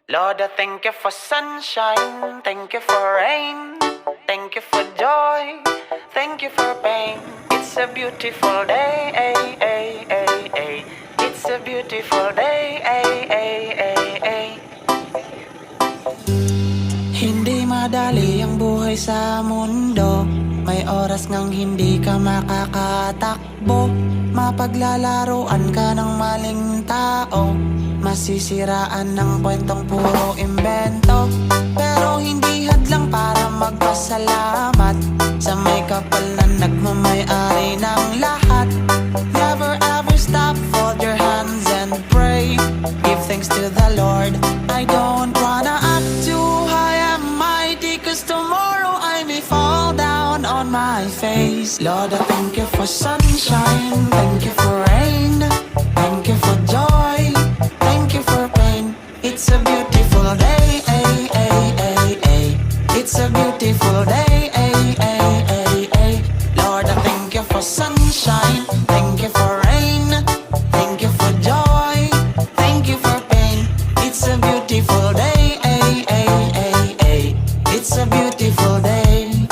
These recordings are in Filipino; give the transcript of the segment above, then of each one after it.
Lord, I thank you for sunshine, thank you for rain, thank you for joy, thank you for pain. It's a beautiful day, it's a beautiful day, Hindi madali ang buhay sa mundo, may oras ngang hindi ka makakatakbo. Mapaglalaruan ka ng maling tao, masisiraan ng kwentong puro imbento. Pero hindi hadlang para magpasalamat sa may kapal na nagmamay-ari ng lahat. Never ever stop, fold your hands and pray. Give thanks to the Lord. I don't wanna act too high and mighty, cause tomorrow I may fall down on my face. Lord, I thank you for sunshine, thank you for rain, thank you for joy, thank you for pain. It's a beautiful day, it's a beautiful day, Lord, I thank you for sunshine, thank you for rain, thank you for joy, thank you for pain. It's a beautiful day, it's a beautiful day,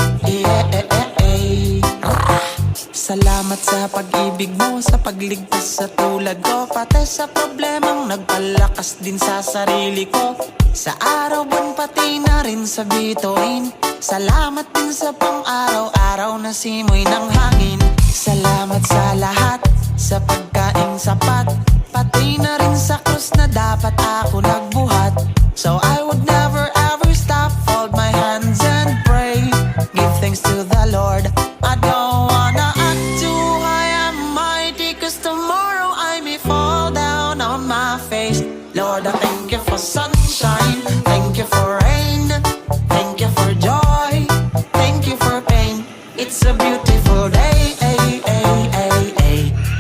Salamat sa pag-ibig mo, sa pagligtas sa tulad ko, pati sa problemang nagpalakas din sa sarili ko. Sa araw, buwan, pati na rin sa bituin. Salamat din sa pang-araw-araw na simoy ng hangin. Salamat sa lahat, sa pagkaing sapat, pati na rin sa krus na dapat ako nagbuhat. So I would never ever stop, fold my hands and pray. Give thanks to the Lord. I don't wanna act too high and mighty, cause tomorrow I may fall down on my face. Lord, I thank you for sunshine, thank you for rain, thank you for joy, thank you for pain. It's a beautiful day,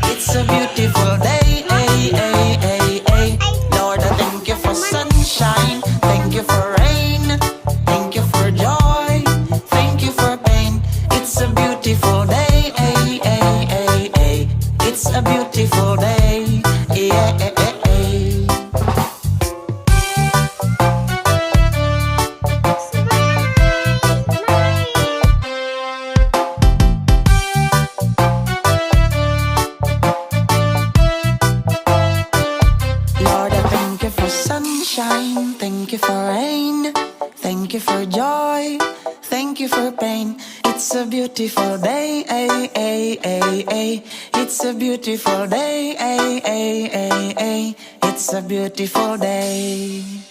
it's a beautiful day, Lord, I thank you for sunshine, thank you for rain, thank you for joy, thank you for pain. It's a beautiful day, it's a beautiful day, Lord, I thank you for sunshine, thank you for rain, thank you for joy, thank you for pain. It's a beautiful day, it's a beautiful day, it's a beautiful day.